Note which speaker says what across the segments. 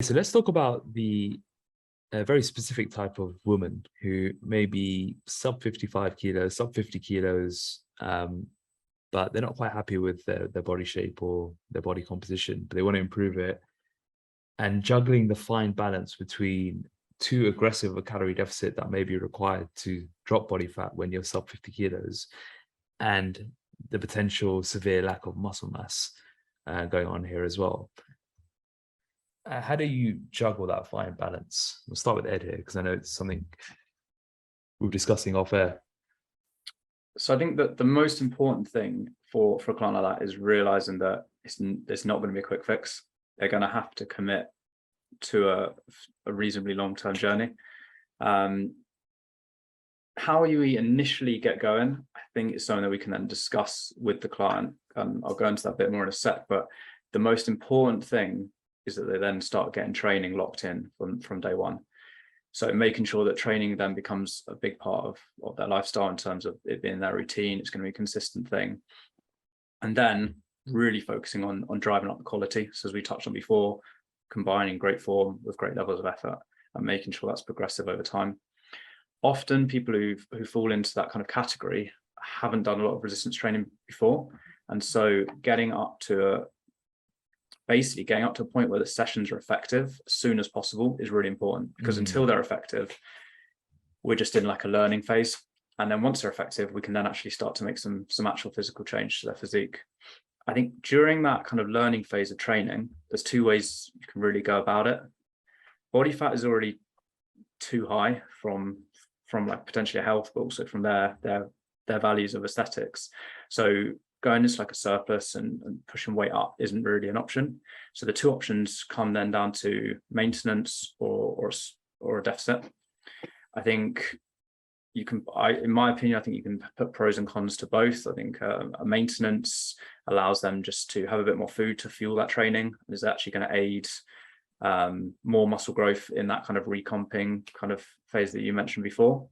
Speaker 1: So let's talk about the very specific type of woman who may be sub 55 kilos, sub 50 kilos, but they're not quite happy with their body shape or their body composition, but they want to improve it. And juggling the fine balance between too aggressive a calorie deficit that may be required to drop body fat when you're sub 50 kilos and the potential severe lack of muscle mass going on here as well. How do you juggle that fine balance? We'll start with Ed here because I know it's something we were discussing off air.
Speaker 2: So I think that the most important thing for a client like that is realizing that it's not going to be a quick fix. They're going to have to commit to a reasonably long-term journey. How you initially get going, I think it's something that we can then discuss with the client. I'll go into that a bit more in a sec, but the most important thing is that they then start getting training locked in from day one. So making sure that training then becomes a big part of their lifestyle in terms of it being their routine. It's going to be a consistent thing. And then really focusing on driving up the quality. So as we touched on before, combining great form with great levels of effort and making sure that's progressive over time. Often people who fall into that kind of category haven't done a lot of resistance training before. And so getting up to a point where the sessions are effective as soon as possible is really important, because until they're effective, we're just in like a learning phase. And then once they're effective, we can then actually start to make some actual physical change to their physique. I think during that kind of learning phase of training, there's two ways you can really go about it. Body fat is already too high from like potentially health, but also from their values of aesthetics. So going into like a surplus and pushing weight up isn't really an option. So the two options come then down to maintenance or a deficit. I think you can, in my opinion, I think you can put pros and cons to both. I think a maintenance allows them just to have a bit more food to fuel that training. Is actually going to aid more muscle growth in that kind of recomping kind of phase that you mentioned before.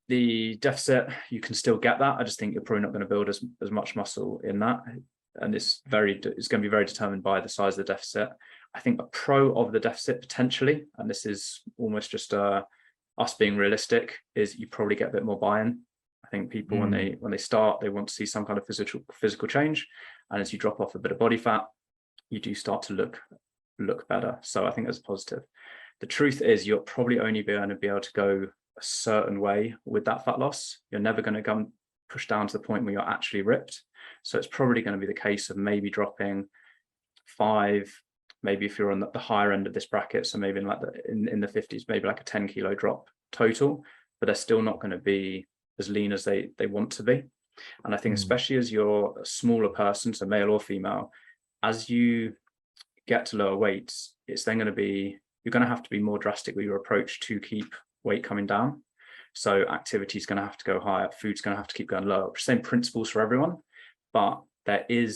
Speaker 2: The deficit, you can still get that. I just think you're probably not going to build as much muscle in that. And it's going to be very determined by the size of the deficit. I think a pro of the deficit potentially, and this is almost just us being realistic, is you probably get a bit more buy-in. I think people when they start, they want to see some kind of physical change. And as you drop off a bit of body fat, you do start to look better. So I think that's positive. The truth is you're probably only going to be able to go a certain way with that fat loss. You're never going to go and push down to the point where you're actually ripped. So it's probably going to be the case of maybe dropping 5, maybe if you're on the higher end of this bracket, so maybe in the 50s, maybe like a 10 kilo drop total, but they're still not going to be as lean as they want to be. And I think especially as you're a smaller person, so male or female, as you get to lower weights, it's then going to be, you're going to have to be more drastic with your approach to keep weight coming down. So activity is going to have to go higher, food's going to have to keep going lower. Same principles for everyone, but you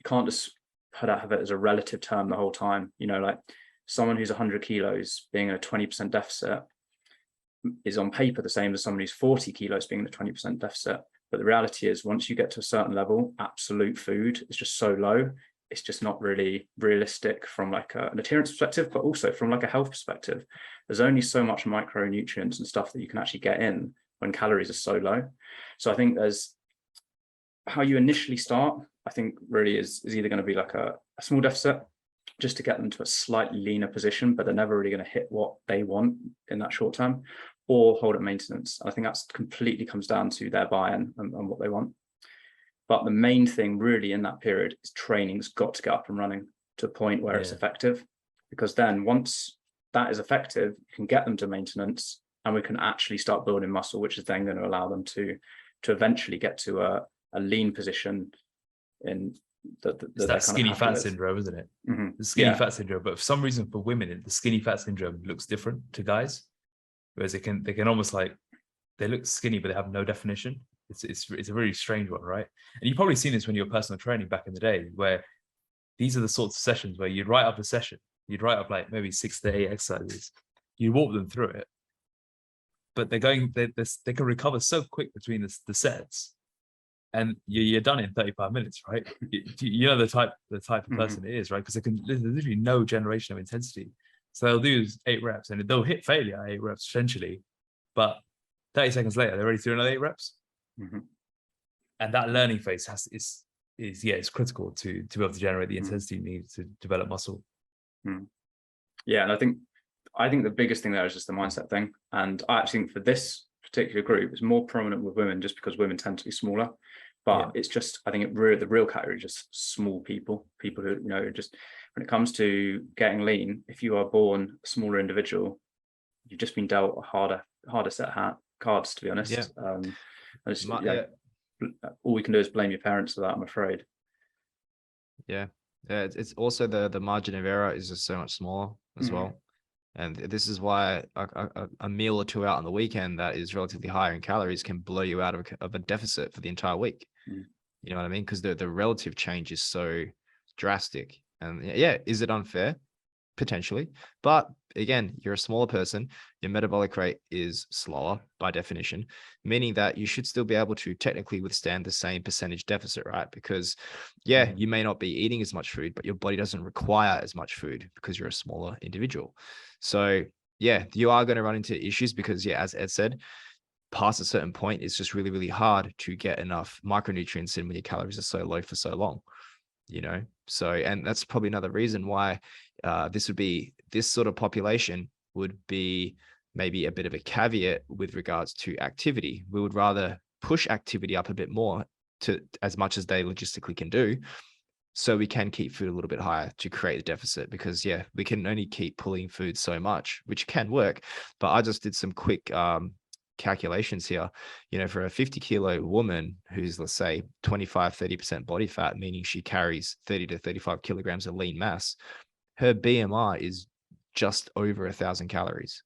Speaker 2: can't just have it as a relative term the whole time. You know, like someone who's 100 kilos being in a 20% deficit is on paper the same as someone who's 40 kilos being in a 20% deficit. But the reality is, once you get to a certain level, absolute food is just so low, it's just not really realistic from like an adherence perspective, but also from like a health perspective. There's only so much micronutrients and stuff that you can actually get in when calories are so low. So I think there's how you initially start, I think really is either going to be like a small deficit just to get them to a slightly leaner position, but they're never really going to hit what they want in that short term, or hold at maintenance. I think that's completely comes down to their buy-in and what they want. But the main thing really in that period is training's got to get up and running to a point where it's effective, because then once that is effective, you can get them to maintenance and we can actually start building muscle, which is then going to allow them to eventually get to a lean position in
Speaker 1: that skinny fat syndrome, isn't it? The skinny fat syndrome. But for some reason for women, the skinny fat syndrome looks different to guys, whereas they can almost like, they look skinny but they have no definition. It's a really strange one, right? And you've probably seen this when you were personal training back in the day, where these are the sorts of sessions where you'd write up a session, you'd write up like maybe 6 to 8 exercises, you walk them through it, but they can recover so quick between the sets and you're done in 35 minutes, right? You know the type of
Speaker 2: Mhm.
Speaker 1: person it is, right? Because there's literally no generation of intensity. So they'll do 8 reps and they'll hit failure at 8 reps essentially, but 30 seconds later they're ready to do another 8 reps.
Speaker 2: Mhm.
Speaker 1: And that learning phase it's critical to be able to generate the
Speaker 2: Mm.
Speaker 1: intensity needed to develop muscle.
Speaker 2: Yeah, and I think the biggest thing there is just the mindset thing. And I actually think for this particular group, it's more prominent with women just because women tend to be smaller. But it's just, I think the real category is just small people who, you know, just when it comes to getting lean, if you are born a smaller individual, you've just been dealt a harder set of cards, to be honest. All we can do is blame your parents for that, I'm afraid.
Speaker 3: Yeah. It's also the margin of error is just so much smaller as well. And this is why a meal or two out on the weekend that is relatively higher in calories can blow you out of a deficit for the entire week. You know what I mean? Because the relative change is so drastic. And yeah, is it unfair? Potentially. But again, you're a smaller person, your metabolic rate is slower by definition, meaning that you should still be able to technically withstand the same percentage deficit, right? Because yeah, you may not be eating as much food, but your body doesn't require as much food because you're a smaller individual. So yeah, you are going to run into issues because yeah, as Ed said, past a certain point, it's just really, really hard to get enough micronutrients in when your calories are so low for so long. You know, so, and that's probably another reason why this sort of population would be maybe a bit of a caveat with regards to activity. We would rather push activity up a bit more to as much as they logistically can do, so we can keep food a little bit higher to create a deficit, because yeah, we can only keep pulling food so much, which can work. But I just did some quick calculations here. You know, for a 50-kilo woman who's, let's say, 25-30% body fat, meaning she carries 30 to 35 kilograms of lean mass, her BMI is just over 1,000 calories.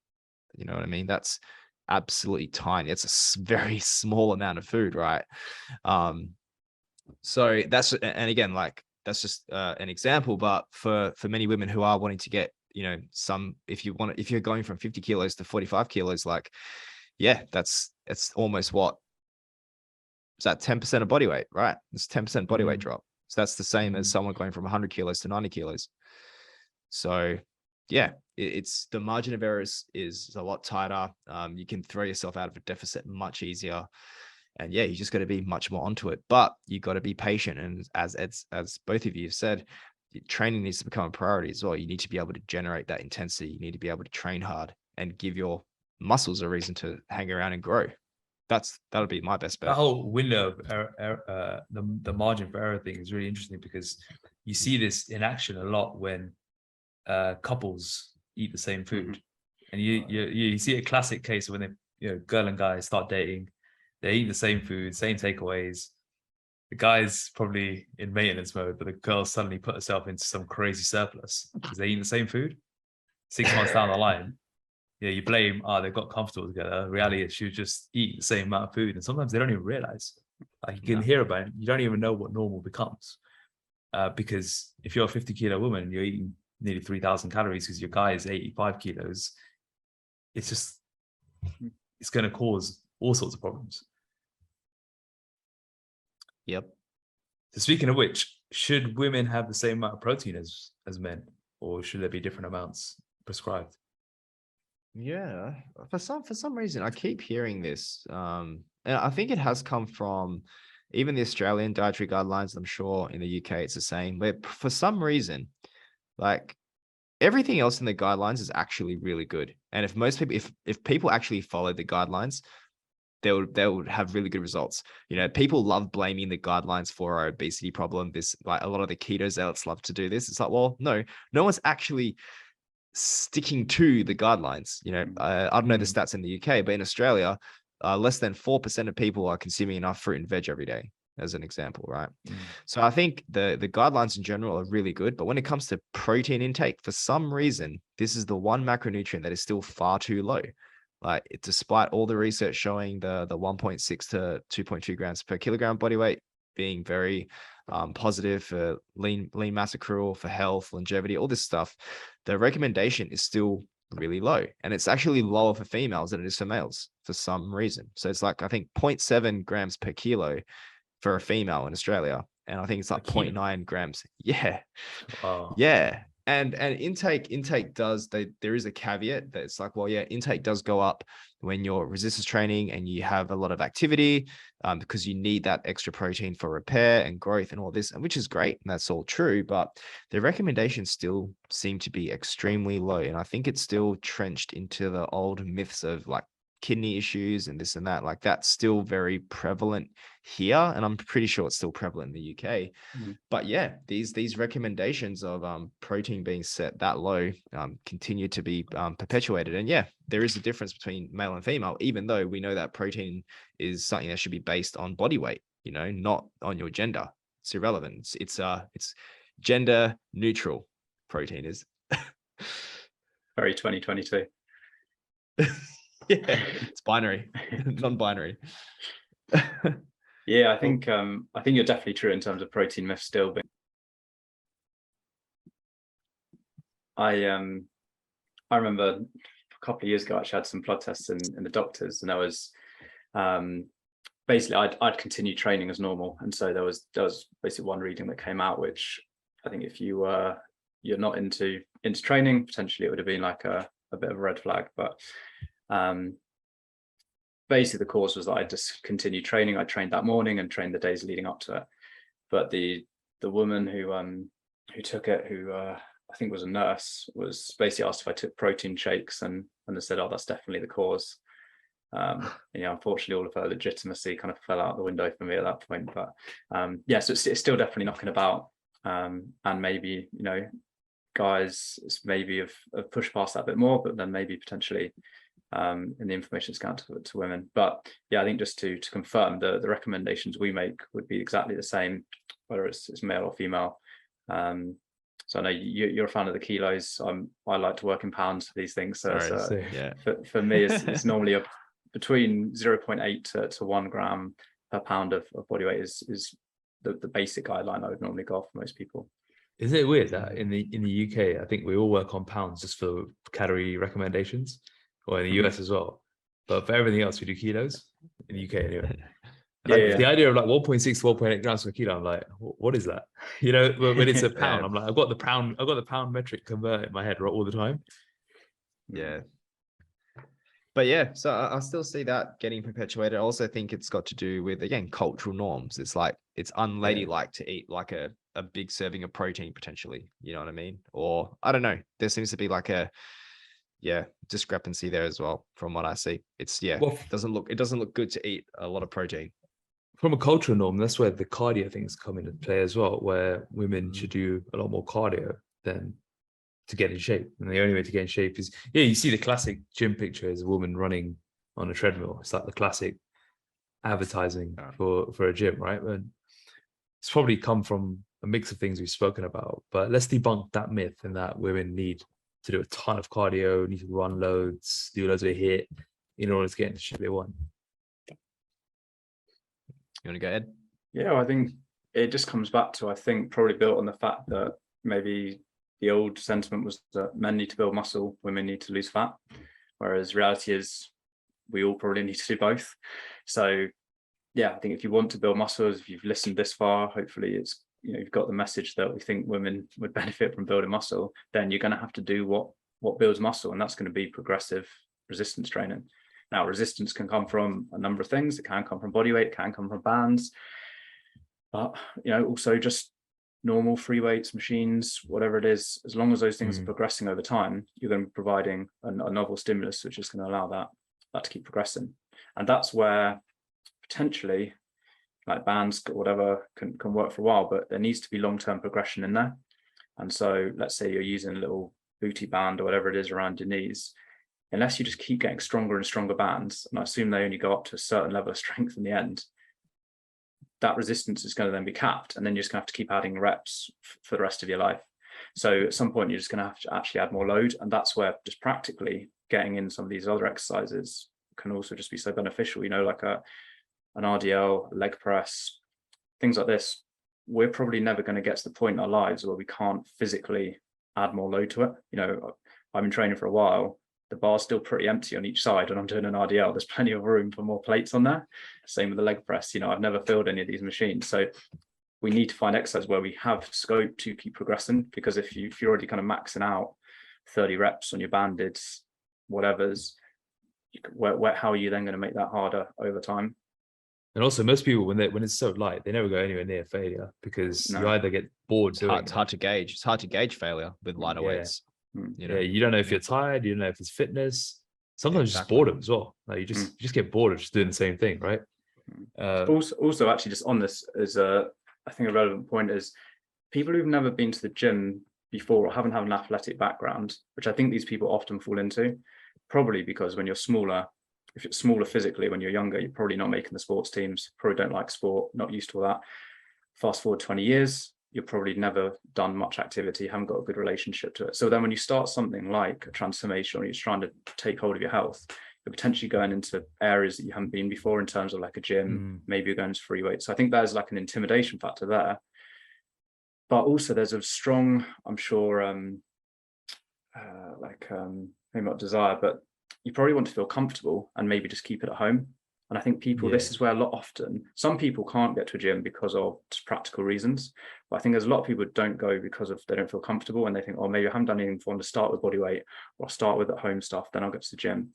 Speaker 3: You know what I mean? That's absolutely tiny. It's a very small amount of food, right? So that's, and again, like that's just an example, but for many women who are wanting to get, you know, if you're going from 50 kilos to 45 kilos, like, yeah, it's almost what is that, 10% of body weight, right? It's 10% body weight drop. So that's the same as someone going from 100 kilos to 90 kilos. So yeah, it's the margin of error is a lot tighter. You can throw yourself out of a deficit much easier. And yeah, you just got to be much more onto it, but you got to be patient. And as both of you have said, training needs to become a priority as well. You need to be able to generate that intensity. You need to be able to train hard and give your muscles a reason to hang around and grow. That'll be my best bet.
Speaker 1: That whole window of the margin for error thing is really interesting, because you see this in action a lot when couples eat the same food, and you see a classic case when they, you know, girl and guy start dating, they eat the same food, same takeaways. The guy's probably in maintenance mode, but the girl suddenly put herself into some crazy surplus because they eat the same food. 6 months down the line, yeah, you blame, they've got comfortable together. Reality is she was just eating the same amount of food, and sometimes they don't even realize. Like, you can hear about it, you don't even know what normal becomes. Because if you're a 50-kilo woman, you're eating nearly 3,000 calories because your guy is 85 kilos. It's going to cause all sorts of problems.
Speaker 3: Yep.
Speaker 1: So speaking of which, should women have the same amount of protein as men, or should there be different amounts prescribed?
Speaker 3: Yeah, for some reason, I keep hearing this, and I think it has come from even the Australian dietary guidelines. I'm sure in the UK it's the same, but for some reason, like, everything else in the guidelines is actually really good. And if people actually follow the guidelines, they would have really good results. You know, people love blaming the guidelines for our obesity problem. This, like, a lot of the keto zealots love to do this. It's like, well, no one's actually sticking to the guidelines. You know, I don't know the stats in the UK, but in Australia, less than 4% of people are consuming enough fruit and veg every day, as an example, right? So I think the guidelines in general are really good, but when it comes to protein intake, for some reason, this is the one macronutrient that is still far too low. Like, despite all the research showing the 1.6 to 2.2 grams per kilogram body weight being very positive for lean mass accrual, for health, longevity, all this stuff, the recommendation is still really low. And it's actually lower for females than it is for males for some reason. So it's like, I think 0.7 grams per kilo for a female in Australia. And I think it's like
Speaker 1: kilo.
Speaker 3: 0.9 grams. Yeah.
Speaker 1: Wow.
Speaker 3: Yeah. And intake does, there is a caveat that it's like, well, yeah, intake does go up when you're resistance training and you have a lot of activity, because you need that extra protein for repair and growth and all this, and which is great. And that's all true. But the recommendations still seem to be extremely low. And I think it's still trenched into the old myths of like kidney issues and this and that. Like that's still very prevalent here. And I'm pretty sure it's still prevalent in the UK. But yeah, these recommendations of protein being set that low continue to be perpetuated. And yeah, there is a difference between male and female, even though we know that protein is something that should be based on body weight, you know, not on your gender. It's irrelevant. It's gender neutral. Protein is
Speaker 2: Very 2022.
Speaker 3: Yeah, it's binary, non-binary.
Speaker 2: Yeah, I think you're definitely true in terms of protein myth still. But I remember a couple of years ago, I actually had some blood tests in the doctors, and there was basically I'd continued training as normal, and so there was basically one reading that came out, which I think if you're not into training, potentially it would have been like a bit of a red flag. But basically the cause was that I just continued training. I trained that morning and trained the days leading up to it. But the woman who took it, who I think was a nurse, was basically asked if I took protein shakes, and they said, oh, that's definitely the cause. Yeah, unfortunately all of her legitimacy kind of fell out the window for me at that point. But yeah, so it's still definitely knocking about, and maybe, you know, guys maybe have pushed past that a bit more, but then maybe potentially in the information that's going to women. But yeah, I think just to confirm, the recommendations we make would be exactly the same, whether it's male or female. So I know you're a fan of the kilos. I like to work in pounds for these things. So
Speaker 3: yeah,
Speaker 2: for me, it's normally between 0.8 to 1 gram per pound of body weight is the basic guideline I would normally go off for most people.
Speaker 1: Is it weird that in the UK, I think we all work on pounds just for calorie recommendations, or in the US as well, but for everything else we do kilos in the UK anyway. Like the idea of like 1.6 to 1.8 grams per kilo, I'm like, what is that? You know, when it's a pound, I'm like, I've got the pound metric convert in my head all the time.
Speaker 3: Yeah. But yeah, so I still see that getting perpetuated. I also think it's got to do with, again, cultural norms. It's like, it's unladylike to eat like a big serving of protein potentially, you know what I mean? Or I don't know, there seems to be like a discrepancy there as well from what I see. It's it doesn't look good to eat a lot of protein.
Speaker 1: From a cultural norm, that's where the cardio things come into play as well, where women should do a lot more cardio than to get in shape. And the only way to get in shape is, you see the classic gym picture is a woman running on a treadmill. It's like the classic advertising for a gym, right? And it's probably come from a mix of things we've spoken about, but let's debunk that myth and that women need to do a ton of cardio, need to run loads, do loads of HIIT in order to get into shape they want.
Speaker 3: You want to go ahead?
Speaker 2: Yeah, well, I think it just comes back to, I think, probably built on the fact that maybe the old sentiment was that men need to build muscle, women need to lose fat, whereas reality is we all probably need to do both. So yeah, I think if you want to build muscles, if you've listened this far, hopefully it's, you know, you've got the message that we think women would benefit from building muscle, then you're going to have to do what builds muscle, and that's going to be progressive resistance training. Now, resistance can come from a number of things. It can come from body weight, it can come from bands, but, you know, also just normal free weights, machines, whatever it is, as long as those things are progressing over time, you're going to be providing a novel stimulus, which is going to allow that to keep progressing. And that's where potentially like bands, whatever, can work for a while, but there needs to be long-term progression in there. And so let's say you're using a little booty band or whatever it is around your knees, unless you just keep getting stronger and stronger bands, and I assume they only go up to a certain level of strength in the end, that resistance is going to then be capped, and then you're just going to have to keep adding reps for the rest of your life. So at some point, you're just going to have to actually add more load, and that's where just practically getting in some of these other exercises can also just be so beneficial. You know, like an RDL, leg press, things like this. We're probably never going to get to the point in our lives where we can't physically add more load to it. You know, I've been training for a while. the bar's still pretty empty on each side. When I'm doing an RDL, there's plenty of room for more plates on there. Same with the leg press. You know, I've never filled any of these machines. So we need to find exercise where we have scope to keep progressing, because if you're already kind of maxing out 30 reps on your banded whatever's, how are you then going to make that harder over time?
Speaker 1: And also, most people, when it's so light, they never go anywhere near failure, because you either get bored doing
Speaker 3: It's hard to gauge. It's hard to gauge failure with lighter weights.
Speaker 1: You know, you don't know if you're tired, you don't know if it's fitness. Sometimes just boredom as well. Like you just get bored of just doing the same thing, right?
Speaker 2: Also, actually, just on this is I think a relevant point is people who've never been to the gym before or haven't had an athletic background, which I think these people often fall into, probably because when you're smaller, if you're smaller physically when you're younger, you're probably not making the sports teams, probably don't like sport, not used to all that. Fast forward 20 years, you've probably never done much activity, haven't got a good relationship to it. So then when you start something like a transformation, or you're trying to take hold of your health, you're potentially going into areas that you haven't been before in terms of like a gym, maybe you're going to free weight. So I think there's like an intimidation factor there. But also there's a strong, I'm sure, maybe not desire, but you probably want to feel comfortable and maybe just keep it at home. And I think people, this is where some people can't get to a gym because of just practical reasons. But I think there's a lot of people who don't go because they don't feel comfortable, and they think, oh, maybe I haven't done anything before, I'm to start with body weight, or I'll start with at home stuff, then I'll get to the gym.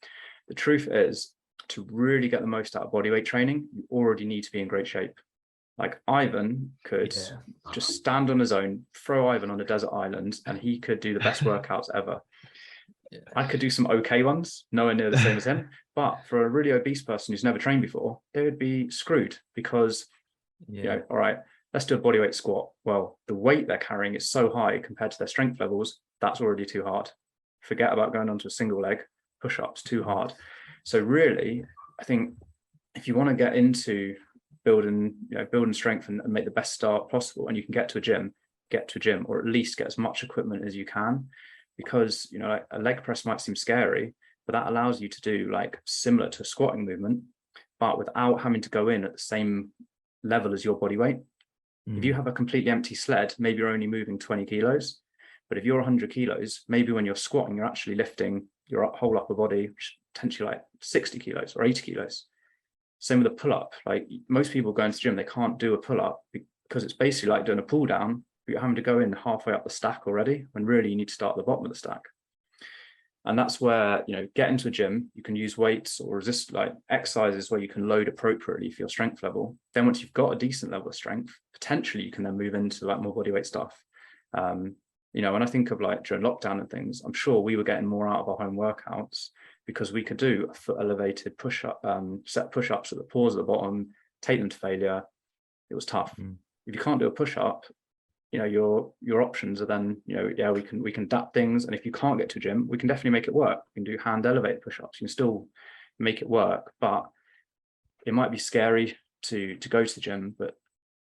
Speaker 2: The truth is, to really get the most out of body weight training, you already need to be in great shape. Like Ivan could just stand on his own, throw Ivan on a desert island, and he could do the best workouts ever. I could do some okay ones, nowhere near the same as him. But for a really obese person who's never trained before, they would be screwed because, you know, all right, let's do a bodyweight squat. Well, the weight they're carrying is so high compared to their strength levels, that's already too hard. Forget about going onto a single leg, push-ups, too hard. So really, I think if you want to get into building strength and make the best start possible, and you can get to a gym, or at least get as much equipment as you can. Because, you know, like a leg press might seem scary, but that allows you to do like similar to a squatting movement, but without having to go in at the same level as your body weight. If you have a completely empty sled, maybe you're only moving 20 kilos. But if you're 100 kilos, maybe when you're squatting, you're actually lifting your whole upper body, which is potentially like 60 kilos or 80 kilos. Same with a pull-up. Like most people go into the gym, they can't do a pull-up because it's basically like doing a pull down. You're having to go in halfway up the stack already, when really you need to start at the bottom of the stack. And that's where, you know, get into a gym, you can use weights or resist like exercises where you can load appropriately for your strength level. Then once you've got a decent level of strength, potentially you can then move into like more bodyweight stuff. You know, when I think of like during lockdown and things, I'm sure we were getting more out of our home workouts because we could do a foot elevated push-up, set push-ups at the pause at the bottom, take them to failure. It was tough. If you can't do a push-up, you know, your options are then, you know, we can adapt things. And if you can't get to a gym, we can definitely make it work. We can do hand elevated push-ups. You can still make it work, but it might be scary to go to the gym. But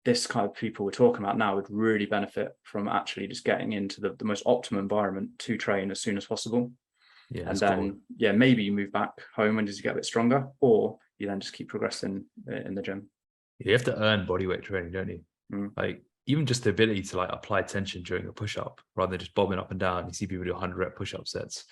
Speaker 2: this kind of people we're talking about now would really benefit from actually just getting into the most optimum environment to train as soon as possible. And then, maybe you move back home and just get a bit stronger, or you then just keep progressing in the gym.
Speaker 1: You have to earn bodyweight training, don't you? Like, even just the ability to like apply tension during a push-up rather than just bobbing up and down. You see people do 100 rep push-up sets.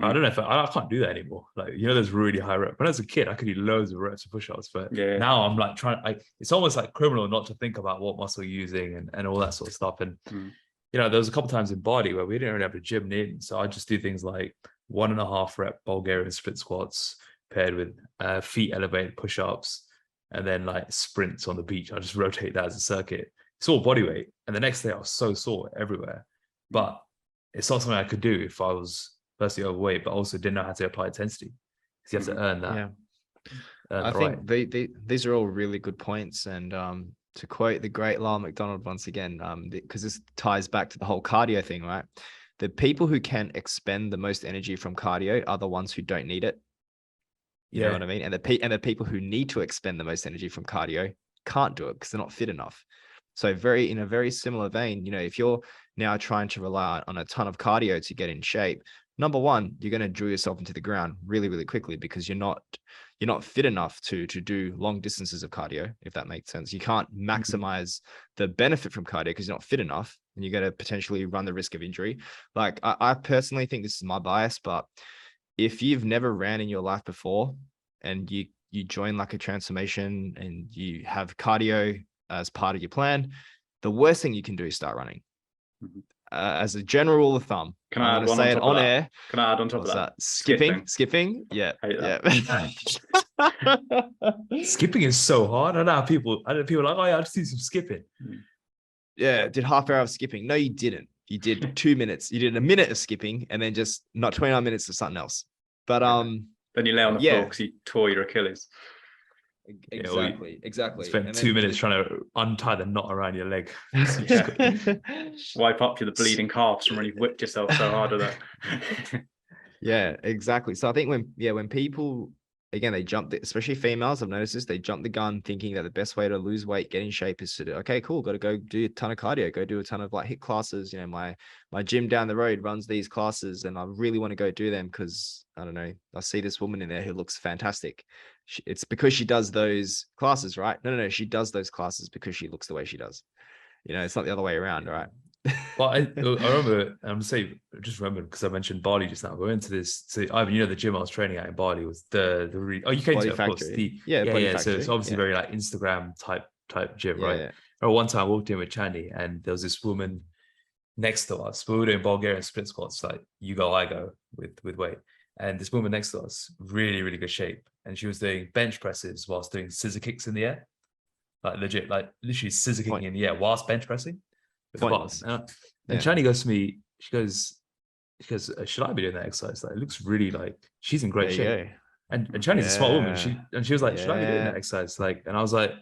Speaker 1: I don't know if I can't do that anymore. Like, you know, there's really high reps. When I was a kid, I could do loads of reps of push-ups, but now I'm like it's almost like criminal not to think about what muscle you're using and all that sort of stuff. And, you know, there was a couple of times in body where we didn't really have a gym near me. So I just do things like 1.5 rep Bulgarian split squats paired with feet elevated push-ups, and then like sprints on the beach. I just rotate that as a circuit. It's all body weight. And the next day I was so sore everywhere. But it's not something I could do if I was firstly overweight, but also didn't know how to apply intensity. Because you have to earn that.
Speaker 3: I think these are all really good points. And to quote the great Lyle McDonald once again, because this ties back to the whole cardio thing, right? The people who can expend the most energy from cardio are the ones who don't need it. You know what I mean? And the people who need to expend the most energy from cardio can't do it because they're not fit enough. So in a very similar vein, you know, if you're now trying to rely on a ton of cardio to get in shape, number one, you're going to drill yourself into the ground really, really quickly because you're not fit enough to do long distances of cardio, if that makes sense. You can't maximize the benefit from cardio because you're not fit enough, and you're going to potentially run the risk of injury. Like I personally think this is my bias, but if you've never ran in your life before and you join like a transformation and you have cardio as part of your plan, the worst thing you can do is start running. As a general rule of thumb,
Speaker 2: Can
Speaker 3: I'm
Speaker 2: I
Speaker 3: going
Speaker 2: add
Speaker 3: to
Speaker 2: one
Speaker 3: say
Speaker 2: on
Speaker 3: it
Speaker 2: top of
Speaker 3: on
Speaker 2: that?
Speaker 3: air.
Speaker 2: Can I add on top of
Speaker 3: What's
Speaker 2: that?
Speaker 3: that? Skipping. Yeah.
Speaker 1: Skipping is so hard. I don't know how people are like, oh yeah, I just do some skipping.
Speaker 3: Yeah, did half hour of skipping. No, you didn't. You did 2 minutes. You did a minute of skipping and then just not 29 minutes of something else. But
Speaker 2: Then you lay on the floor because you tore your Achilles.
Speaker 3: Exactly.
Speaker 1: Spend
Speaker 3: And
Speaker 1: 2 minutes trying to untie the knot around your leg.
Speaker 2: Wipe up your bleeding calves from when you've whipped yourself so hard with that.
Speaker 3: Yeah, exactly. So I think when people, again, they jump, especially females, I've noticed this, they jump the gun thinking that the best way to lose weight, get in shape is to do, okay, cool, got to go do a ton of cardio, go do a ton of like HIIT classes. You know, my gym down the road runs these classes and I really want to go do them because I don't know, I see this woman in there who looks fantastic. It's because she does those classes, right? No, she does those classes because she looks the way she does. You know, it's not the other way around, right?
Speaker 1: Well, I remember, just remembered because I mentioned Bali just now. We went to this. So Ivan, you know, the gym I was training at in Bali was you came
Speaker 3: Body
Speaker 1: to it, of course.
Speaker 3: Factory.
Speaker 1: Body
Speaker 3: Factory.
Speaker 1: So it's obviously very like Instagram type gym, right?
Speaker 3: Yeah.
Speaker 1: Or one time I walked in with Chandy, and there was this woman next to us. We were doing Bulgarian split squats, like you go, I go with weight. And this woman next to us, really, really good shape, and she was doing bench presses whilst doing scissor kicks in the air, like legit, like literally scissor kicking in the air whilst bench pressing.
Speaker 3: Pointless.
Speaker 1: And Chani goes to me, she goes, should I be doing that exercise? Like, it looks really like she's in great shape. And Chani's a smart woman. She was like, should I be doing that exercise? Like, and I was like,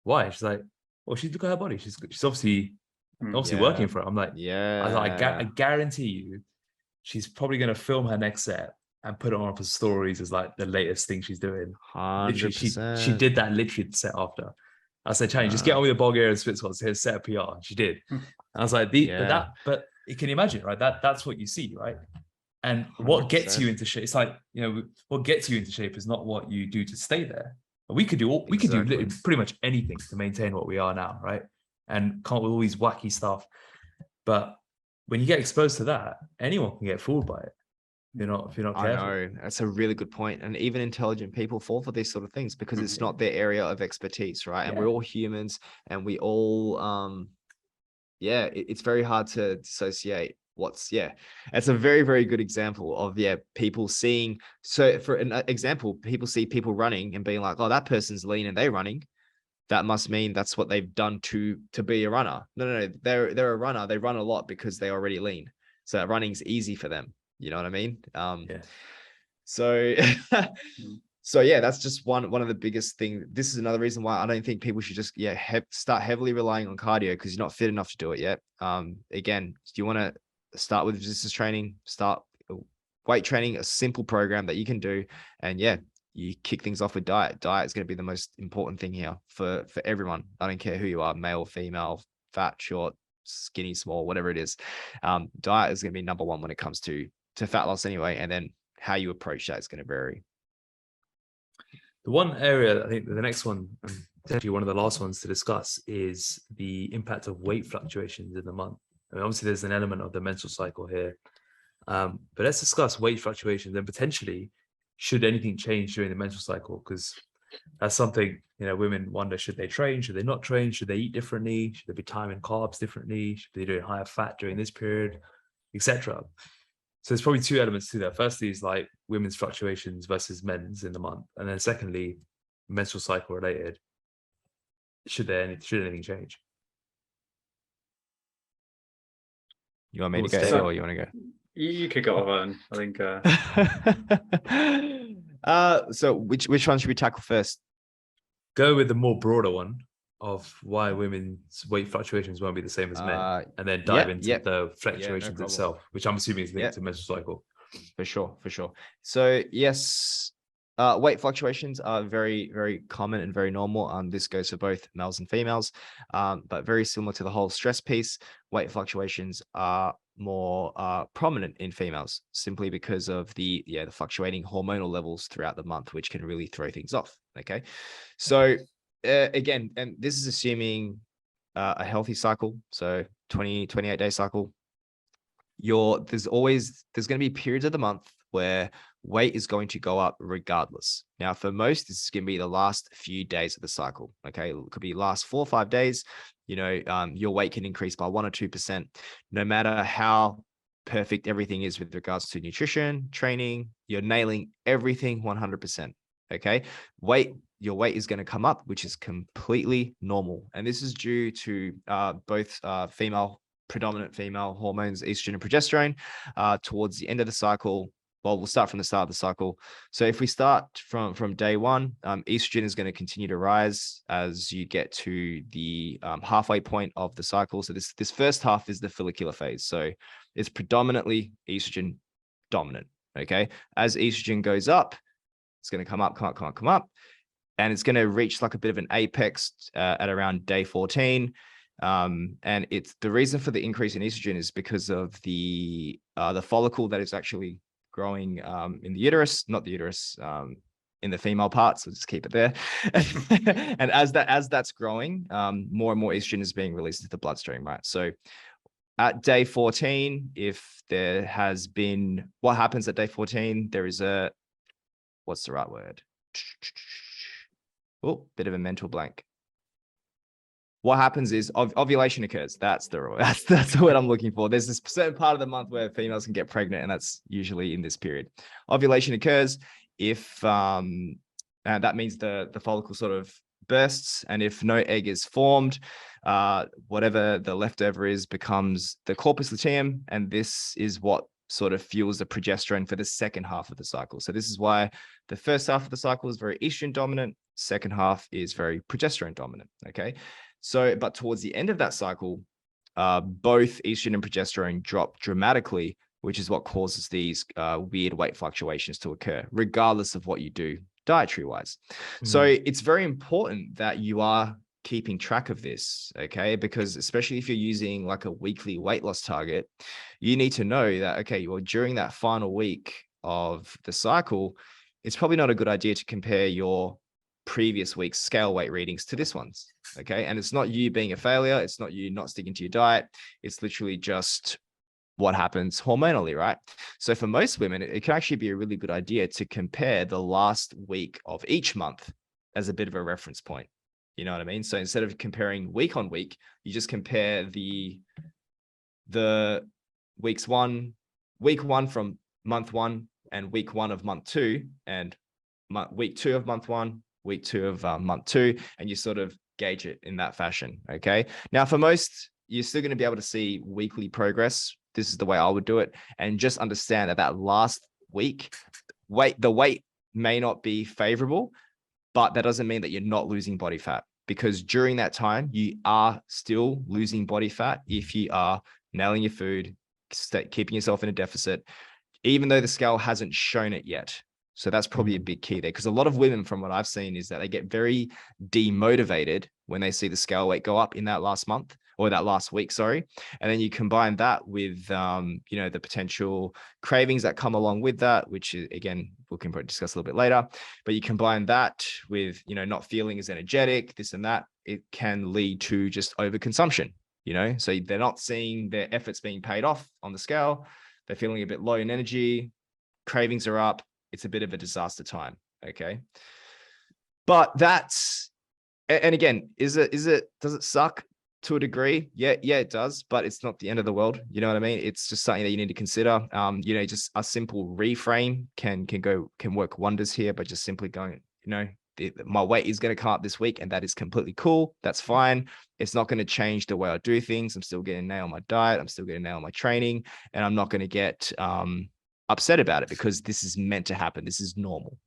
Speaker 1: why? She's like, well, look at her body. She's obviously working for it. I'm like, I was like, I guarantee you, she's probably gonna film her next set and put it on her stories as like the latest thing she's doing.
Speaker 3: 100%.
Speaker 1: She did that literally the set after. I said, Chani, just get on with the Bulgarian split squats here, set a PR. She did. I was like, but can you imagine, right? That's what you see, right? And what
Speaker 3: 100%.
Speaker 1: gets you into shape? It's like, you know, what gets you into shape is not what you do to stay there. We could do pretty much anything to maintain what we are now, right? And come up with all these wacky stuff. But when you get exposed to that, anyone can get fooled by it. If you're not careful.
Speaker 3: I know, that's a really good point. And even intelligent people fall for these sort of things because it's not their area of expertise, right? And we're all humans, and we all, it's very hard to dissociate it's a very, very good example of people seeing. So for an example, people see people running and being like, oh, that person's lean and they're running, that must mean that's what they've done to be a runner. No, they're a runner. They run a lot because they're already lean, so running's easy for them. You know what I mean? So that's just one of the biggest things. This is another reason why I don't think people should just start heavily relying on cardio because you're not fit enough to do it yet. Again, do you want to start with resistance training, start weight training, a simple program that you can do, and you kick things off with diet. Diet is going to be the most important thing here for everyone. I don't care who you are, male, female, fat, short, skinny, small, whatever it is. Diet is going to be number one when it comes to fat loss anyway. And then how you approach that is going to vary.
Speaker 1: The one area, I think the next one, potentially one of the last ones to discuss, is the impact of weight fluctuations in the month. I mean, obviously there's an element of the menstrual cycle here, but let's discuss weight fluctuations and potentially should anything change during the menstrual cycle, because that's something, you know, women wonder, should they train, should they not train, should they eat differently, should they be timing carbs differently, should they be doing higher fat during this period, etc. So there's probably two elements to that. Firstly is like women's fluctuations versus men's in the month, and then secondly, menstrual cycle related, should anything change?
Speaker 3: You want me to go or you want to go?
Speaker 2: You could go on. I think.
Speaker 3: So which one should we tackle first?
Speaker 1: Go with the more broader one of why women's weight fluctuations won't be the same as men, and then dive into the fluctuations itself, which I'm assuming is linked to menstrual cycle.
Speaker 3: For sure. So yes, weight fluctuations are very, very common and very normal. This goes for both males and females, but very similar to the whole stress piece. Weight fluctuations are more prominent in females simply because of the fluctuating hormonal levels throughout the month, which can really throw things off. Okay, so again, and this is assuming a healthy cycle, so 28-day cycle. There's going to be periods of the month where weight is going to go up regardless. Now, for most, this is going to be the last few days of the cycle. Okay, it could be last 4 or 5 days. Your weight can increase by 1 or 2%, no matter how perfect everything is with regards to nutrition, training. You're nailing everything 100%. Okay, your weight is going to come up, which is completely normal, and this is due to both predominant female hormones, estrogen and progesterone, towards the end of the cycle. Well, we'll start from the start of the cycle. So if we start from day one, estrogen is going to continue to rise as you get to the halfway point of the cycle. So this first half is the follicular phase. So it's predominantly estrogen dominant. Okay, as estrogen goes up, it's going to come up, and it's going to reach like a bit of an apex at around day 14. And it's the reason for the increase in estrogen is because of the follicle that is actually growing in the uterus, not the uterus, in the female parts. So just keep it there. And as that's growing, more and more estrogen is being released into the bloodstream, right? So at day 14, if there has been, what happens at day 14? There is what's the right word? Oh, bit of a mental blank. What happens is ovulation occurs. That's the word I'm looking for. There's this certain part of the month where females can get pregnant, and that's usually in this period. Ovulation occurs if and that means the follicle sort of bursts, and if no egg is formed, whatever the leftover is becomes the corpus luteum, and this is what sort of fuels the progesterone for the second half of the cycle. So this is why the first half of the cycle is very estrogen dominant, second half is very progesterone dominant. Okay. So, but towards the end of that cycle, both estrogen and progesterone drop dramatically, which is what causes these weird weight fluctuations to occur, regardless of what you do dietary wise. So it's very important that you are keeping track of this, okay? Because especially if you're using like a weekly weight loss target, you need to know that, okay, well, during that final week of the cycle, it's probably not a good idea to compare your previous week's scale weight readings to this one's, okay? And it's not you being a failure. It's not you not sticking to your diet. It's literally just what happens hormonally, right? So for most women, it can actually be a really good idea to compare the last week of each month as a bit of a reference point. You know what I mean? So instead of comparing week on week, you just compare the week one from month one and week one of month two, and week two of month one, week two of month two, and you sort of gauge it in that fashion. Okay. Now, for most, you're still going to be able to see weekly progress. This is the way I would do it. And just understand that last week, the weight may not be favorable, but that doesn't mean that you're not losing body fat, because during that time, you are still losing body fat if you are nailing your food, keeping yourself in a deficit, even though the scale hasn't shown it yet. So that's probably a big key there, because a lot of women, from what I've seen, is that they get very demotivated when they see the scale weight go up in that last month, or that last week, sorry. And then you combine that with, the potential cravings that come along with that, which is, again, we can probably discuss a little bit later, but you combine that with, not feeling as energetic, this and that, it can lead to just overconsumption, so they're not seeing their efforts being paid off on the scale. They're feeling a bit low in energy, cravings are up. It's a bit of a disaster time. Okay. But and again, does it suck to a degree? Yeah, it does, but it's not the end of the world. You know what I mean? It's just something that you need to consider. Just a simple reframe can work wonders here, but just simply going, my weight is going to come up this week, and that is completely cool. That's fine. It's not going to change the way I do things. I'm still getting to nail my diet. I'm still going to nail my training, and I'm not going to get upset about it, because this is meant to happen. This is normal,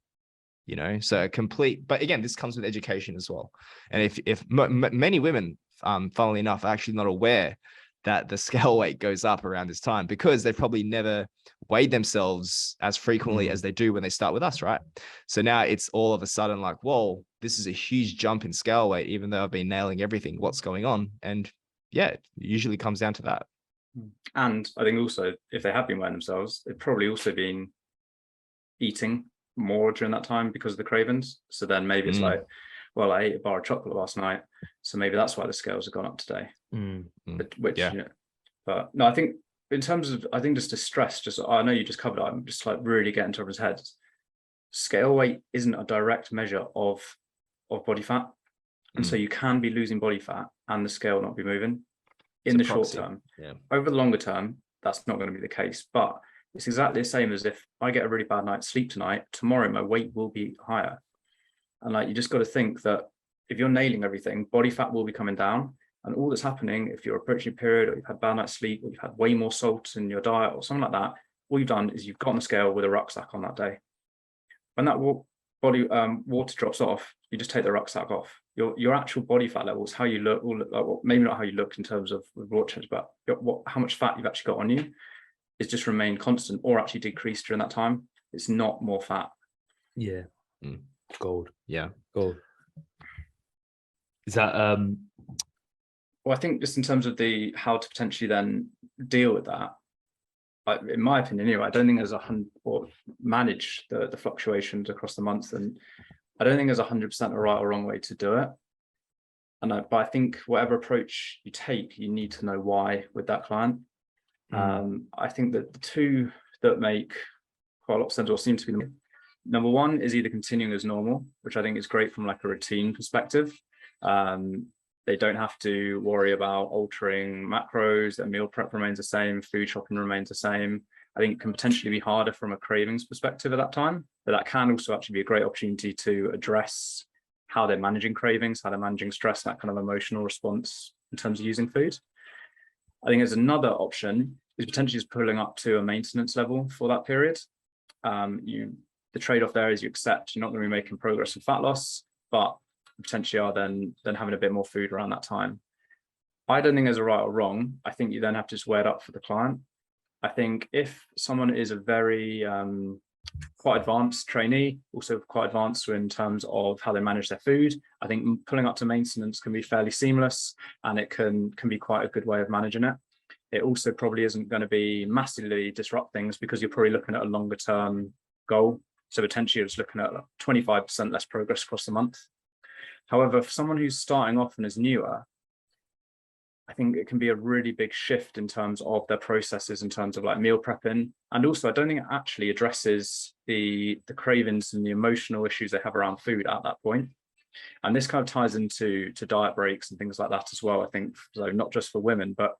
Speaker 3: so but again, this comes with education as well. And if many women, funnily enough, are actually not aware that the scale weight goes up around this time, because they've probably never weighed themselves as frequently as they do when they start with us, right? So now it's all of a sudden like, whoa, this is a huge jump in scale weight, even though I've been nailing everything. What's going on? And yeah, it usually comes down to that.
Speaker 2: And I think also, if they have been weighing themselves, they've probably also been eating more during that time because of the cravings. So then maybe it's like, well, I ate a bar of chocolate last night, so maybe that's why the scales have gone up today. But no, I think in terms of, I think just to stress, just I know you just covered it, I'm just like really getting to everyone's head. Scale weight isn't a direct measure of body fat. And so you can be losing body fat and the scale not be moving in the short term.
Speaker 3: Yeah.
Speaker 2: Over the longer term, that's not going to be the case. But it's exactly the same as if I get a really bad night's sleep tonight, tomorrow my weight will be higher. And like, you just got to think that if you're nailing everything, body fat will be coming down. And all that's happening, if you're approaching a period or you've had bad night's sleep or you've had way more salt in your diet or something like that, all you've done is you've got on the scale with a rucksack on that day. When that body water drops off, you just take the rucksack off. Your actual body fat levels, how you look, will look like, well, maybe not how you look in terms of watches, but how much fat you've actually got on you is just remained constant or actually decreased during that time. It's not more fat.
Speaker 1: Yeah. Gold.
Speaker 3: Yeah.
Speaker 1: Gold. Is that
Speaker 2: well, I think just in terms of how to potentially then deal with that, in my opinion anyway, I don't think there's or manage the fluctuations across the month, and I don't think there's 100% a right or wrong way to do it. But I think whatever approach you take, you need to know why with that client. I think that the two that make quite a lot of sense, or seem to be, number one is either continuing as normal, which I think is great from like a routine perspective. They don't have to worry about altering macros, their meal prep remains the same, food shopping remains the same. I think it can potentially be harder from a cravings perspective at that time, but that can also actually be a great opportunity to address how they're managing cravings, how they're managing stress, that kind of emotional response in terms of using food. I think there's another option is potentially just pulling up to a maintenance level for that period. The trade-off there is you accept you're not going to be making progress with fat loss, but potentially are then having a bit more food around that time. I don't think there's a right or wrong. I think you then have to just weigh it up for the client. I think if someone is a very quite advanced trainee, also quite advanced in terms of how they manage their food, I think pulling up to maintenance can be fairly seamless, and it can be quite a good way of managing it. It also probably isn't going to be massively disrupt things because you're probably looking at a longer term goal. So potentially you're just looking at 25% less progress across the month. However, for someone who's starting off and is newer, I think it can be a really big shift in terms of their processes, in terms of like meal prepping. And also, I don't think it actually addresses the cravings and the emotional issues they have around food at that point. And this kind of ties into diet breaks and things like that as well, I think, so not just for women, but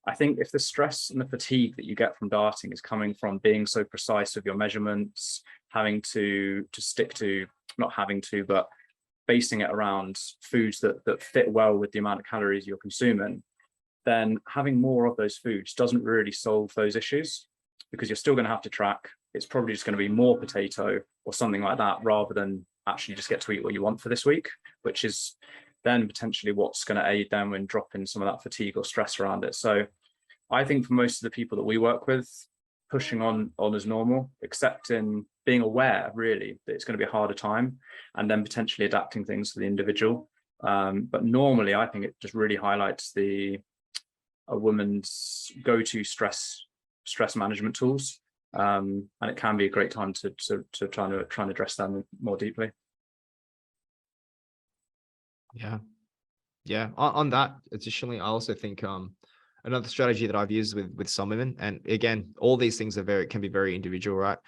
Speaker 2: I think if the stress and the fatigue that you get from dieting is coming from being so precise with your measurements, having to stick to, not having to, but basing it around foods that fit well with the amount of calories you're consuming, then having more of those foods doesn't really solve those issues, because you're still going to have to track. It's probably just going to be more potato or something like that, rather than actually just get to eat what you want for this week, which is then potentially what's going to aid them in dropping some of that fatigue or stress around it. So I think for most of the people that we work with, pushing on as normal, accepting, being aware really that it's going to be a harder time, and then potentially adapting things to the individual. But normally I think it just really highlights a woman's go-to stress management tools. And it can be a great time to try and address them more deeply.
Speaker 3: Yeah. On that, additionally, I also think another strategy that I've used with some women, and again, all these things can be very individual, right?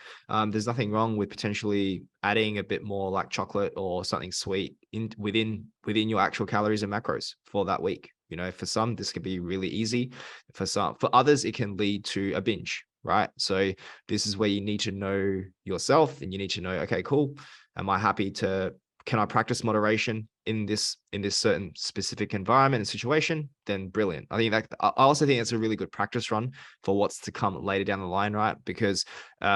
Speaker 3: There's nothing wrong with potentially adding a bit more like chocolate or something sweet within your actual calories and macros for that week. You know, for some, this can be really easy. For others, it can lead to a binge, right? So this is where you need to know yourself, and you need to know, okay, cool. Can I practice moderation in this certain specific environment and situation? Then brilliant. I also think it's a really good practice run for what's to come later down the line, right? Because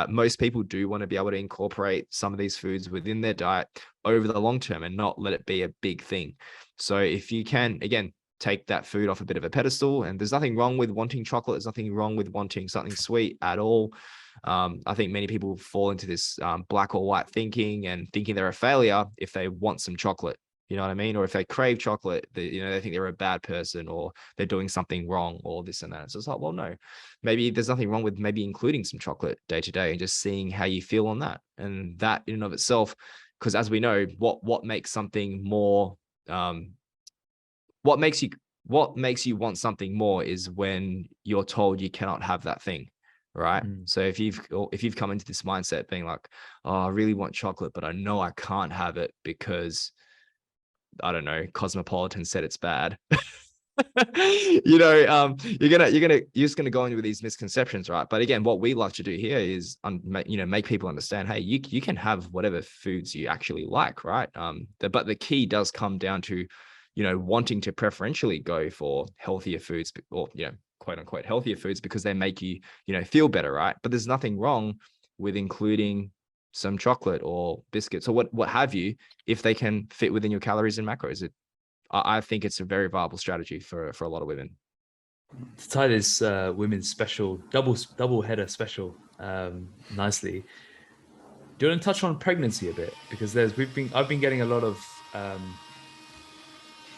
Speaker 3: most people do want to be able to incorporate some of these foods within their diet over the long term and not let it be a big thing. So if you can, again, take that food off a bit of a pedestal, and there's nothing wrong with wanting chocolate. There's nothing wrong with wanting something sweet at all. I think many people fall into this black or white thinking and thinking they're a failure if they want some chocolate, you know what I mean? Or if they crave chocolate, they think they're a bad person or they're doing something wrong or this and that. So it's like, well, no, maybe there's nothing wrong with maybe including some chocolate day to day and just seeing how you feel on that. And that in and of itself, because as we know, what makes something more, what makes what makes you want something more is when you're told you cannot have that thing, right? So if you've come into this mindset being like, oh, I really want chocolate, but I know I can't have it because, I don't know, Cosmopolitan said it's bad. You're just gonna go in with these misconceptions, right? But again, what we like to do here is make people understand, hey, you can have whatever foods you actually like, right? But the key does come down to, wanting to preferentially go for healthier foods, or quote unquote healthier foods, because they make you feel better, right? But there's nothing wrong with including some chocolate or biscuits or what have you, if they can fit within your calories and macros. I think it's a very viable strategy for a lot of women.
Speaker 1: To tie this women's special double header special nicely, do you want to touch on pregnancy a bit? Because I've been getting a lot of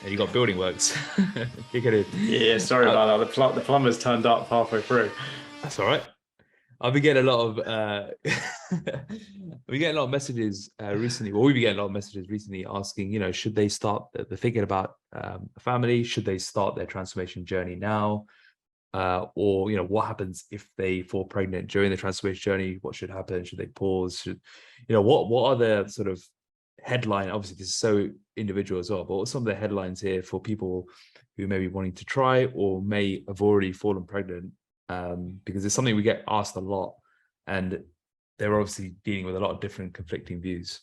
Speaker 1: you got building works. Kick it in.
Speaker 2: Yeah, sorry about that. The plumber's turned up halfway through.
Speaker 1: That's all right. I've been getting a lot of we get a lot of messages recently. Well, we've been getting a lot of messages recently asking, should they start? They're thinking about a family. Should they start their transformation journey now? Or what happens if they fall pregnant during the transformation journey? What should happen? Should they pause? What are the sort of headline? Obviously, this is so individual as well. But what are some of the headlines here for people who may be wanting to try or may have already fallen pregnant? Because it's something we get asked a lot, and they're obviously dealing with a lot of different conflicting views.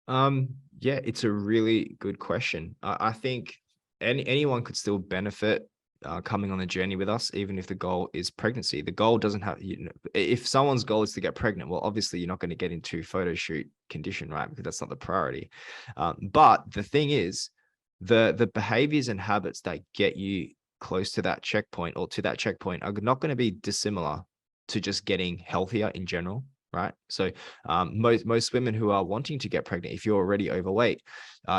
Speaker 3: Yeah, it's a really good question. I think anyone could still benefit coming on the journey with us, even if the goal is pregnancy. The goal doesn't have, if someone's goal is to get pregnant, well, obviously you're not going to get into photo shoot condition, right? Because that's not the priority. But the thing is, the behaviors and habits that get you close to that checkpoint or to that checkpoint are not going to be dissimilar to just getting healthier in general, right? So most women who are wanting to get pregnant, if you're already overweight,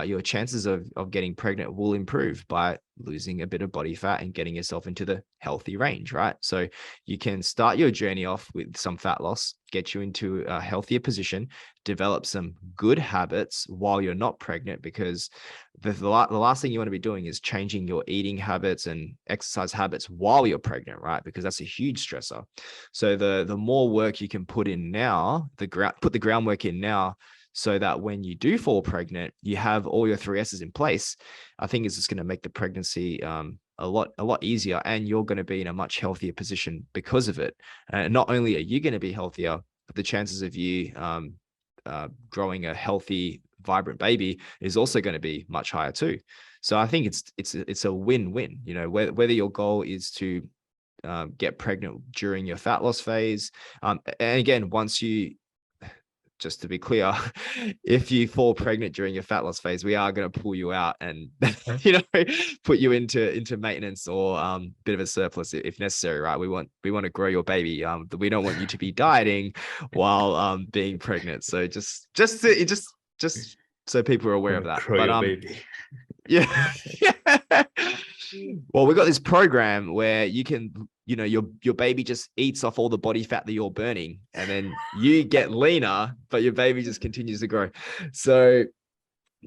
Speaker 3: your chances of getting pregnant will improve by losing a bit of body fat and getting yourself into the healthy range, right? So you can start your journey off with some fat loss, get you into a healthier position, develop some good habits while you're not pregnant, because the last thing you want to be doing is changing your eating habits and exercise habits while you're pregnant, right? Because that's a huge stressor. So the more work you can put in now, put the groundwork in now, so that when you do fall pregnant, you have all your 3 S's in place. I think it's just going to make the pregnancy a lot easier, and you're going to be in a much healthier position because of it. And not only are you going to be healthier, but the chances of you growing a healthy, vibrant baby is also going to be much higher too. So I think it's a win-win. Whether your goal is to get pregnant during your fat loss phase, and again, just to be clear, if you fall pregnant during your fat loss phase, we are going to pull you out and put you into maintenance or bit of a surplus if necessary, right? We want to grow your baby. We don't want you to be dieting while being pregnant. So just so people are aware of that.
Speaker 1: Grow your baby.
Speaker 3: Yeah. Well, we got this program where you can, your baby just eats off all the body fat that you're burning, and then you get leaner, but your baby just continues to grow. So,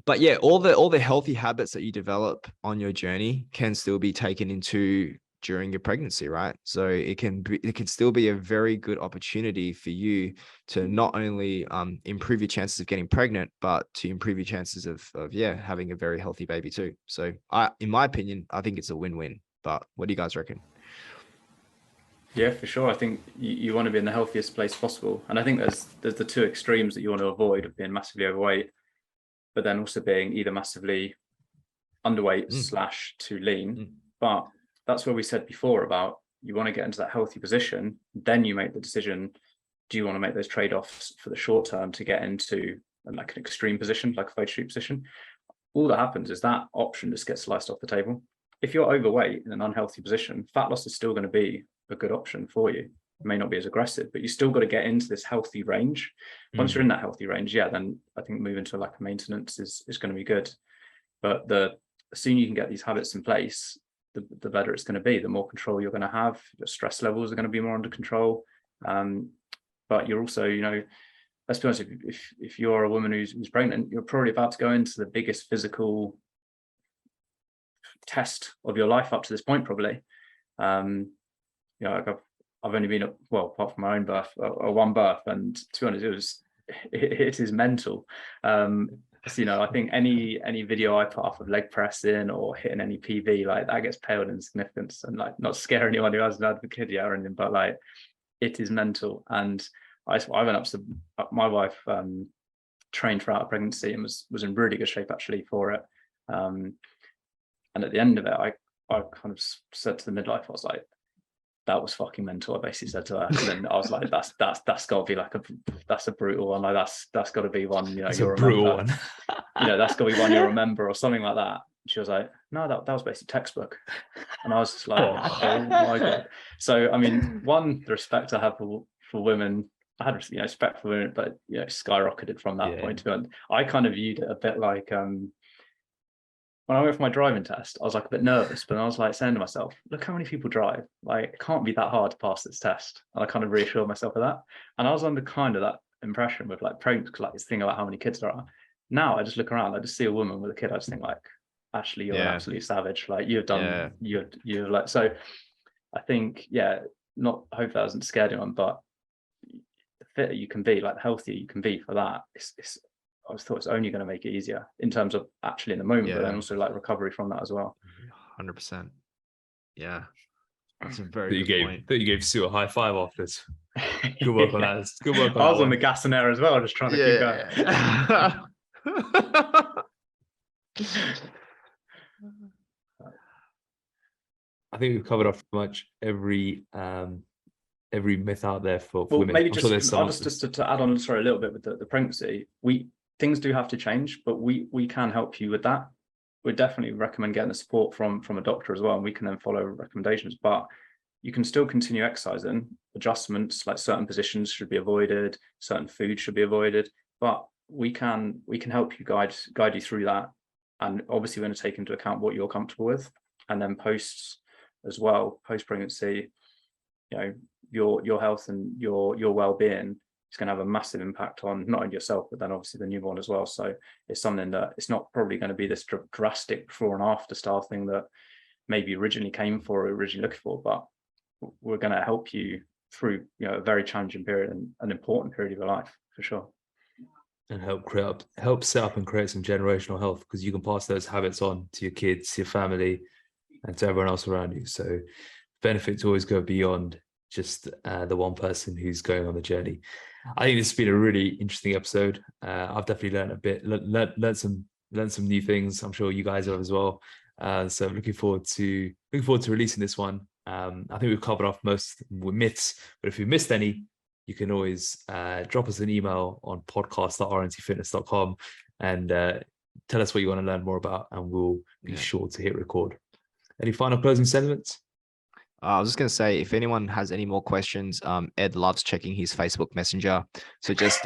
Speaker 3: but yeah, all the healthy habits that you develop on your journey can still be taken into during your pregnancy, right? So it can still be a very good opportunity for you to not only improve your chances of getting pregnant, but to improve your chances of having a very healthy baby too. So in my opinion, I think it's a win-win. But what do you guys reckon?
Speaker 2: Yeah, for sure. I think you want to be in the healthiest place possible, and I think there's the two extremes that you want to avoid, of being massively overweight, but then also being either massively underweight / too lean. But that's where we said before about, you want to get into that healthy position, then you make the decision, do you want to make those trade-offs for the short term to get into like an extreme position, like a photo shoot position? All that happens is that option just gets sliced off the table. If you're overweight in an unhealthy position, fat loss is still going to be a good option for you. It may not be as aggressive, but you still got to get into this healthy range. Once you're in that healthy range, then I think moving to like a maintenance is going to be good. But the sooner you can get these habits in place, the better it's going to be, the more control you're going to have. Your stress levels are going to be more under control. But you're also, let's be honest, if you're a woman who's pregnant, you're probably about to go into the biggest physical test of your life up to this point, probably. Like I've only been, apart from my own birth, one birth, and to be honest, it is mental. So, I think any video I put up of leg pressing or hitting any PV, like that gets paled in significance, and like not scare anyone who hasn't had the kid yet or anything, but like it is mental. And I went up to my wife, trained throughout a pregnancy and was in really good shape actually for it. And at the end of it, I kind of said to the midwife, I was like, that was fucking mental. I basically said to her, and then I was like, that's got to be like that's a brutal one. Like that's got to be one,
Speaker 1: It's
Speaker 2: you'll
Speaker 1: a brutal
Speaker 2: remember.
Speaker 1: one.
Speaker 2: That's got to be one you'll remember or something like that. She was like, no, that was basically textbook. And I was just like, oh my God. So, I mean, one, the respect I have for women, I had respect for women, but skyrocketed from that point. And I kind of viewed it a bit like when I went for my driving test, I was like a bit nervous, but I was like saying to myself, look how many people drive. Like, it can't be that hard to pass this test. And I kind of reassured myself of that. And I was under kind of that impression with like pregnant, like this thing about how many kids there are. Now I just look around, I just see a woman with a kid, I just think like, Ashley, you're an absolute savage. Like you've done, you're like, so I think, not hope that hasn't scared anyone, but the fitter you can be, like the healthier you can be for that, I thought it's only going to make it easier in terms of actually in the moment, but then also like recovery from that as well.
Speaker 3: 100%. Yeah, that's a very good point.
Speaker 1: That you gave Sue a high five after this. Good work on that. Good work on that.
Speaker 2: I was on the gas and air as well, just trying to keep going.
Speaker 1: I think we've covered off pretty much every myth out there for women.
Speaker 2: Maybe just to add on, sorry, a little bit with the pregnancy. Things do have to change, but we can help you with that. We definitely recommend getting the support from a doctor as well, and we can then follow recommendations. But you can still continue exercising. Adjustments like certain positions should be avoided, certain foods should be avoided. But we can help you guide you through that. And obviously, we're going to take into account what you're comfortable with, and then post pregnancy, your health and your well-being is going to have a massive impact on not only yourself, but then obviously the newborn as well. So it's something that it's not probably going to be this drastic before and after style thing that maybe originally came for or originally looking for, but we're going to help you through a very challenging period and an important period of your life for sure.
Speaker 1: And help set up and create some generational health, because you can pass those habits on to your kids, your family, and to everyone else around you. So benefits always go beyond just the one person who's going on the journey. I think this has been a really interesting episode. I've definitely learned a bit, learned some new things. I'm sure you guys have as well. So I'm looking forward to releasing this one. I think we've covered off most myths, but if you missed any, you can always drop us an email on podcast@rntfitness.com and tell us what you want to learn more about, and we'll be sure to hit record. Any final closing sentiments?
Speaker 3: I was just going to say, if anyone has any more questions, Ed loves checking his Facebook Messenger. So just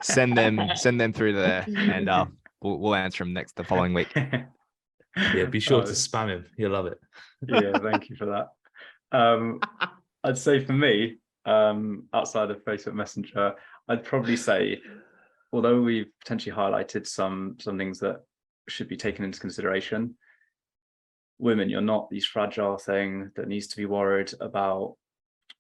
Speaker 3: send them through there, and we'll answer them the following week.
Speaker 1: Yeah, be sure to spam him. He'll love it.
Speaker 2: Yeah, thank you for that. I'd say for me, outside of Facebook Messenger, I'd probably say, although we've potentially highlighted some things that should be taken into consideration, women, you're not these fragile thing that needs to be worried about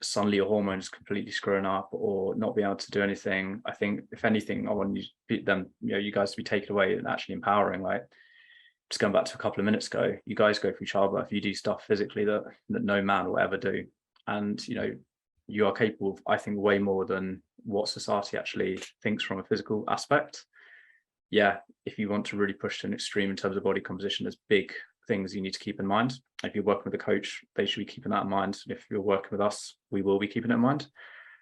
Speaker 2: suddenly your hormones completely screwing up or not being able to do anything. I think if anything, I want you guys to be taken away and actually empowering. Like, just going back to a couple of minutes ago, you guys go through childbirth, you do stuff physically that no man will ever do. And, you are capable of, I think, way more than what society actually thinks from a physical aspect. Yeah, if you want to really push to an extreme in terms of body composition, there's big things you need to keep in mind. If you're working with a coach, they should be keeping that in mind. If you're working with us, we will be keeping it in mind.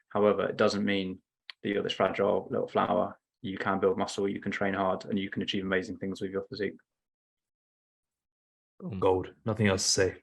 Speaker 2: However, it doesn't mean that you're this fragile little flower. You can build muscle, you can train hard, and you can achieve amazing things with your physique.
Speaker 1: Gold. Nothing else to say.